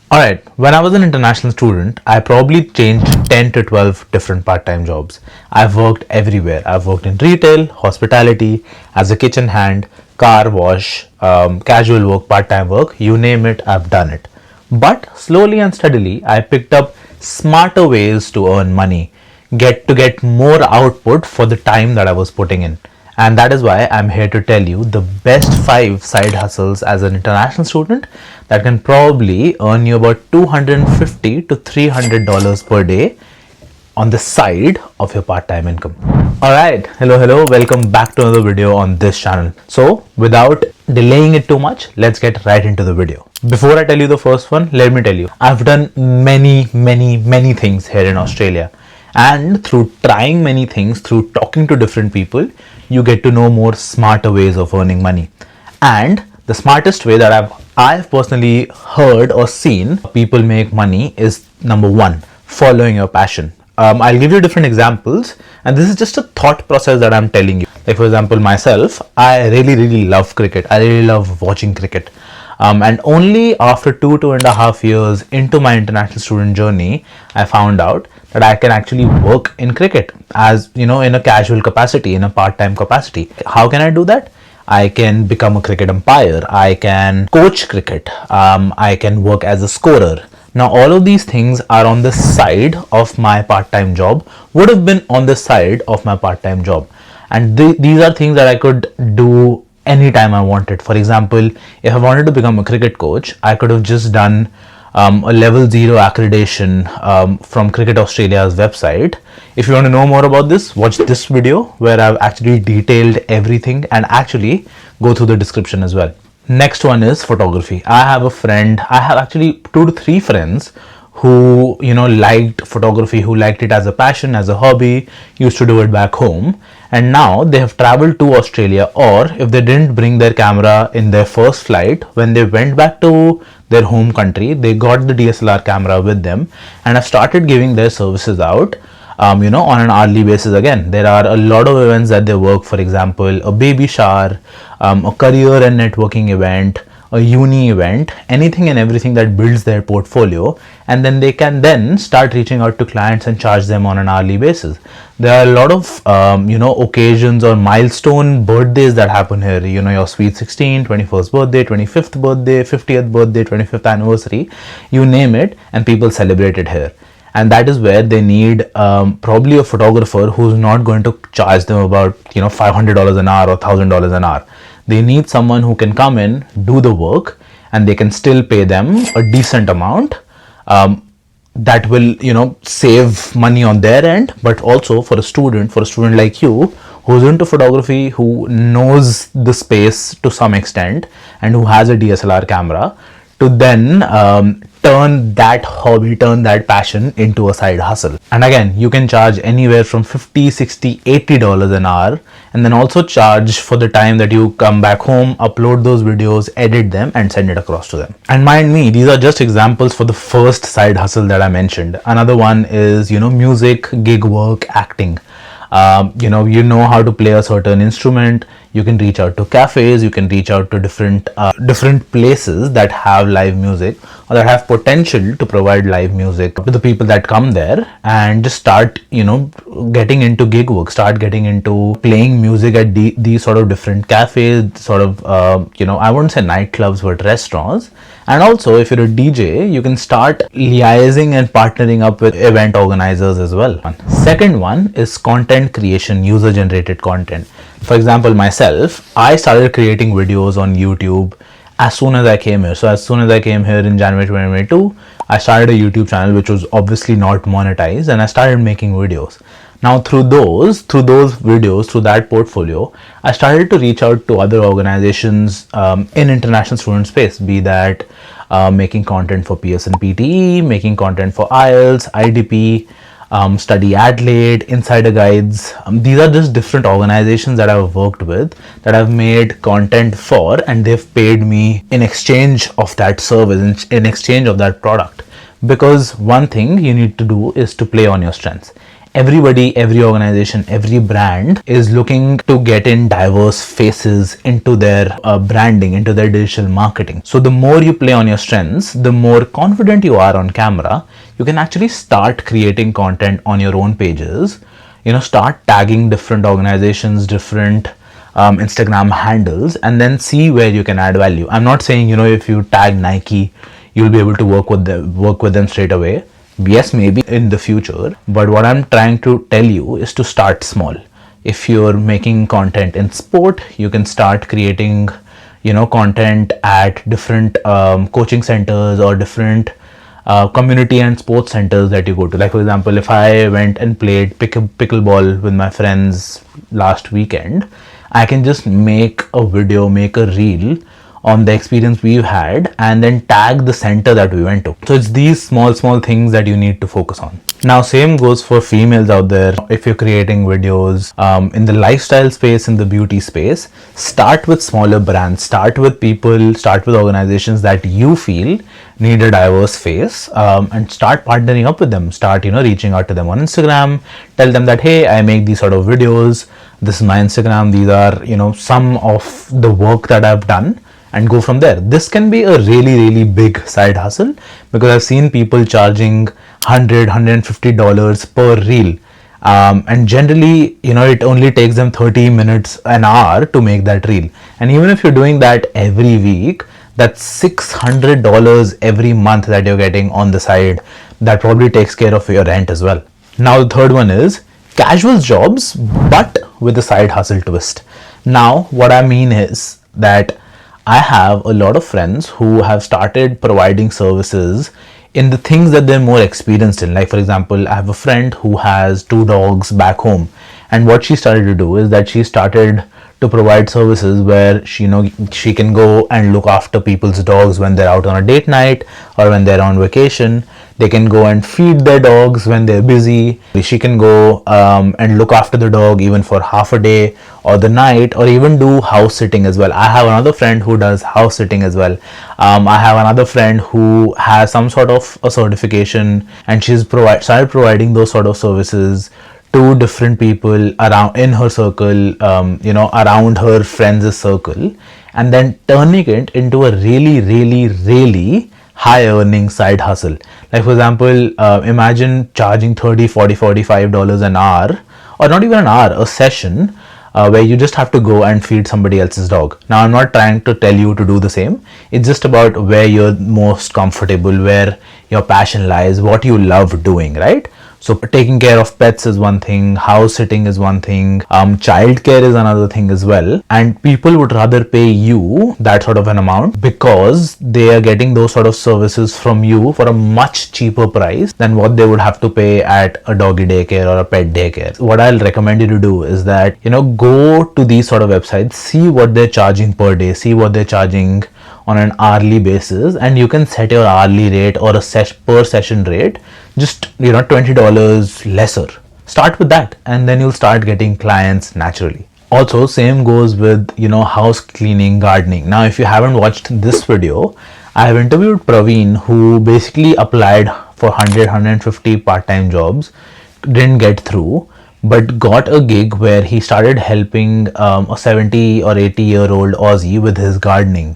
Alright, when I was an international student, I probably changed 10 to 12 different part-time jobs. I've worked everywhere. I've worked in retail, hospitality, as a kitchen hand, car wash, casual work, part-time work, you name it, I've done it. But slowly and steadily, I picked up smarter ways to earn money, get more output for the time that I was putting in. And that is why I'm here to tell you the best 5 side hustles as an international student that can probably earn you about $250 to $300 per day on the side of your part-time income. Alright, hello, welcome back to another video on this channel. So without delaying it too much, let's get right into the video. Before I tell you the first one, let me tell you, I've done many things here in Australia. And through trying many things, through talking to different people, you get to know more smarter ways of earning money. And the smartest way that I've personally heard or seen people make money is number one, following your passion. I'll give you different examples, and this is just a thought process that I'm telling you. Like for example, myself, I really love cricket. I really love watching cricket. And only after 2.5 years into my international student journey, I found out that I can actually work in cricket as, in a casual capacity, in a part-time capacity. How can I do that? I can become a cricket umpire. I can coach cricket. I can work as a scorer. Now, all of these things are on the side of my part-time job, would have been on the side of my part-time job. And these are things that I could do anytime I wanted. For example, if I wanted to become a cricket coach, I could have just done a level 0 accreditation from Cricket Australia's website. If you want to know more about this, watch this video where I've actually detailed everything, and actually go through the description as well. Next one is photography. I have actually 2 to 3 friends who liked photography, who liked it as a passion, as a hobby, used to do it back home, and now they have traveled to Australia, or if they didn't bring their camera in their first flight, when they went back to their home country, they got the DSLR camera with them and have started giving their services out on an hourly basis. Again, there are a lot of events that they work, for example, a baby shower, a career and networking event, a uni event, anything and everything that builds their portfolio, and then they can then start reaching out to clients and charge them on an hourly basis. There are a lot of occasions or milestone birthdays that happen here, your sweet 16, 21st birthday, 25th birthday, 50th birthday, 25th anniversary, you name it, and people celebrate it here. And that is where they need probably a photographer who's not going to charge them about $500 an hour or $1,000 an hour. They need someone who can come in, do the work, and they can still pay them a decent amount that will save money on their end. But also for a student like you who's into photography, who knows the space to some extent, and who has a DSLR camera, to then turn that hobby, turn that passion into a side hustle. And again, you can charge anywhere from $50, $60, $80 an hour, and then also charge for the time that you come back home, upload those videos, edit them, and send it across to them. And mind me, these are just examples for the first side hustle that I mentioned. Another one is music, gig work, acting. You know how to play a certain instrument, you can reach out to cafes, you can reach out to different places that have live music, or that have potential to provide live music to the people that come there, and just start getting into gig work, start getting into playing music at these sort of different cafes, sort of I wouldn't say nightclubs, but restaurants. And also, if you're a DJ, you can start liaising and partnering up with event organizers as well. Second one is content creation, user generated content. For example, myself, I started creating videos on YouTube as soon as I came here. So as soon as I came here in January 2022, I started a YouTube channel which was obviously not monetized, and I started making videos. Now through those videos, through that portfolio, I started to reach out to other organizations in international student space, be that making content for Pearson PTE, making content for IELTS, IDP, Study Adelaide, Insider Guides. These are just different organizations that I've worked with, that I've made content for, and they've paid me in exchange of that service, in exchange of that product. Because one thing you need to do is to play on your strengths. Everybody, every organization, every brand is looking to get in diverse faces into their branding, into their digital marketing. So the more you play on your strengths, the more confident you are on camera, you can actually start creating content on your own pages. Start tagging different organizations, different Instagram handles, and then see where you can add value. I'm not saying, if you tag Nike, you'll be able to work with them straight away. Yes, maybe in the future, but what I'm trying to tell you is to start small. If you're making content in sport, you can start creating content at different coaching centers or different community and sports centers that you go to. Like, for example, if I went and played pickleball with my friends last weekend, I can just make a video, make a reel on the experience we've had, and then tag the center that we went to. So it's these small things that you need to focus on. Now, same goes for females out there. If you're creating videos in the lifestyle space, in the beauty space, start with smaller brands, start with people, start with organizations that you feel need a diverse face, and start partnering up with them. Start reaching out to them on Instagram. Tell them that, hey, I make these sort of videos, this is my Instagram, these are some of the work that I've done, and go from there. This can be a really big side hustle, because I've seen people charging $150 per reel, and generally it only takes them 30 minutes, an hour to make that reel. And even if you're doing that every week, that's $600 every month that you're getting on the side. That probably takes care of your rent as well. Now the third one is casual jobs, but with a side hustle twist. Now what I mean is that I have a lot of friends who have started providing services in the things that they're more experienced in. Like, for example, I have a friend who has 2 dogs back home, and what she started to do is that she started to provide services where she can go and look after people's dogs when they're out on a date night or when they're on vacation. They can go and feed their dogs when they're busy. She can go and look after the dog even for half a day or the night, or even do house sitting as well. I have another friend who does house sitting as well. I have another friend who has some sort of a certification, and she's started providing those sort of services to different people around in her circle, around her friends' circle, and then turning it into a really high earning side hustle. Like, for example, imagine charging $30, $40, $45 an hour, or not even an hour, a session, where you just have to go and feed somebody else's dog. Now, I'm not trying to tell you to do the same. It's just about where you're most comfortable, where your passion lies, what you love doing, right? So taking care of pets is one thing, house sitting is one thing, childcare is another thing as well. And people would rather pay you that sort of an amount because they are getting those sort of services from you for a much cheaper price than what they would have to pay at a doggy daycare or a pet daycare. What I'll recommend you to do is that, go to these sort of websites, see what they're charging per day, see what they're charging on an hourly basis, and you can set your hourly rate or a per session rate just $20 lesser. Start with that, and then you'll start getting clients naturally. Also, same goes with house cleaning, gardening. Now, if you haven't watched this video, I have interviewed Praveen, who basically applied for 150 part-time jobs, didn't get through, but got a gig where he started helping a 70 or 80-year-old Aussie with his gardening.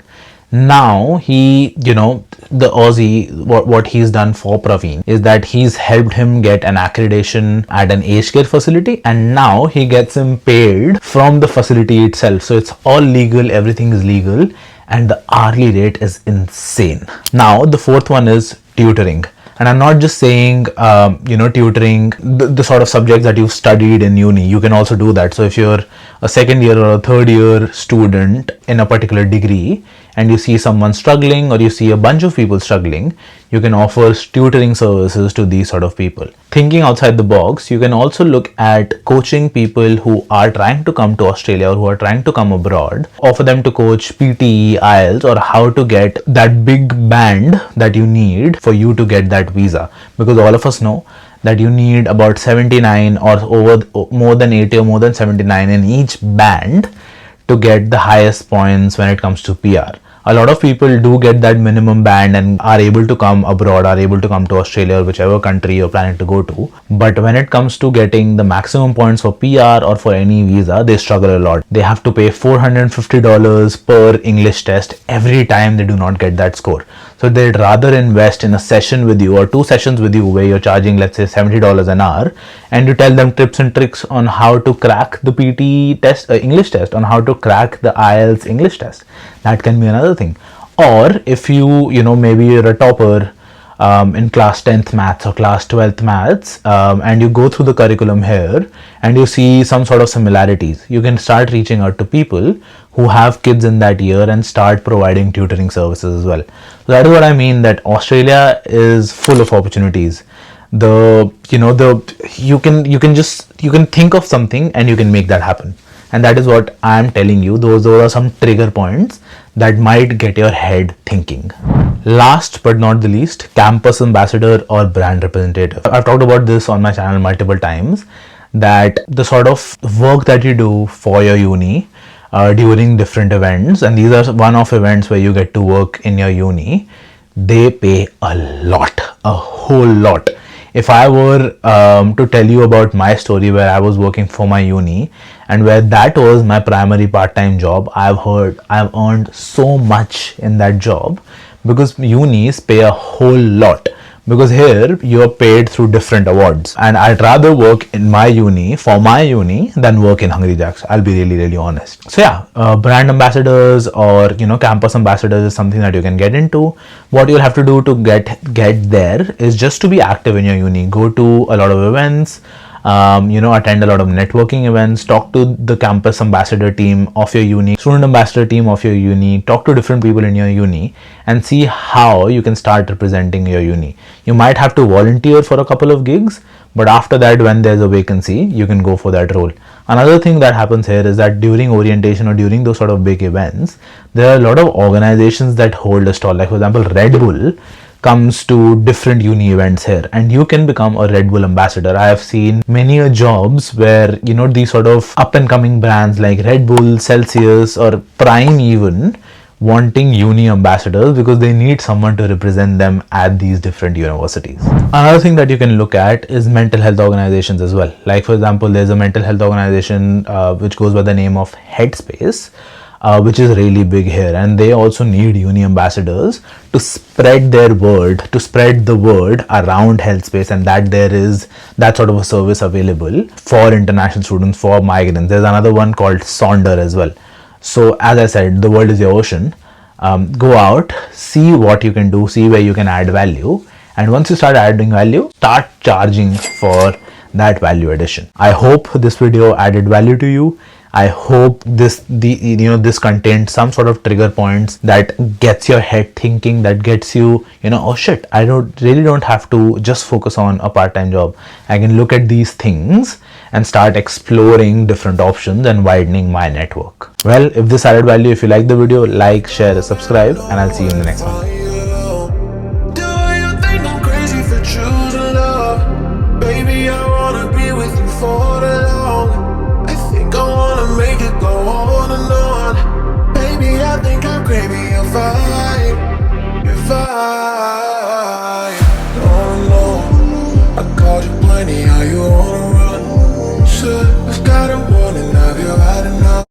Now the Aussie, what he's done for Praveen is that he's helped him get an accreditation at an aged care facility, and now he gets him paid from the facility itself. So it's all legal, everything is legal, and the hourly rate is insane. Now the fourth one is tutoring. And I'm not just saying, tutoring the sort of subjects that you've studied in uni. You can also do that. So if you're a second year or a third year student in a particular degree, and you see someone struggling, or you see a bunch of people struggling, you can offer tutoring services to these sort of people. Thinking outside the box, you can also look at coaching people who are trying to come to Australia or who are trying to come abroad. Offer them to coach PTE, IELTS, or how to get that big band that you need for you to get that visa. Because all of us know that you need about 79 or more than 80 or more than 79 in each band to get the highest points when it comes to PR. A lot of people do get that minimum band and are able to come abroad, are able to come to Australia or whichever country you're planning to go to. But when it comes to getting the maximum points for PR or for any visa, they struggle a lot. They have to pay $450 per English test every time they do not get that score. So they'd rather invest in a session with you or 2 sessions with you where you're charging, let's say, $70 an hour, and you tell them tips and tricks on how to crack the PT test, English test, on how to crack the IELTS English test. That can be another thing. Or if maybe you're a topper in class 10th maths or class 12th maths, and you go through the curriculum here and you see some sort of similarities, you can start reaching out to people who have kids in that year and start providing tutoring services as well. So that is what I mean, that Australia is full of opportunities. You can think of something and you can make that happen. And that is what I'm telling you. Those are some trigger points that might get your head thinking. Last but not the least, campus ambassador or brand representative. I've talked about this on my channel multiple times, that the sort of work that you do for your uni during different events, and these are one-off events where you get to work in your uni, they pay a lot, a whole lot. If I were to tell you about my story where I was working for my uni and where that was my primary part-time job, I've earned so much in that job, because unis pay a whole lot. Because here you're paid through different awards, and I'd rather work in my uni for my uni than work in Hungry Jack's. I'll be really honest. So yeah, brand ambassadors or campus ambassadors is something that you can get into. What you'll have to do to get there is just to be active in your uni. Go to a lot of events, attend a lot of networking events, talk to the campus ambassador team of your uni, student ambassador team of your uni, talk to different people in your uni and see how you can start representing your uni. You might have to volunteer for a couple of gigs, but after that, when there's a vacancy, you can go for that role. Another thing that happens here is that during orientation or during those sort of big events, there are a lot of organizations that hold a stall. Like for example, Red Bull comes to different uni events here, and you can become a Red Bull ambassador. I have seen many jobs where these sort of up and coming brands like Red Bull, Celsius or Prime even wanting uni ambassadors because they need someone to represent them at these different universities. Another thing that you can look at is mental health organizations as well. Like for example, there's a mental health organization which goes by the name of Headspace, which is really big here, and they also need uni ambassadors to spread their word, to spread the word around health space, and that there is that sort of a service available for international students, for migrants. There's another one called Sonder as well. So as I said, the world is your ocean. Go out, see what you can do, see where you can add value, and once you start adding value, start charging for that value addition. I hope this video added value to you. I hope this contained some sort of trigger points that gets your head thinking, that gets you, oh shit, I really don't have to just focus on a part-time job. I can look at these things and start exploring different options and widening my network. Well, if this added value, if you like the video, like, share, subscribe, and I'll see you in the next one. Don't know, I called you plenty, are you on?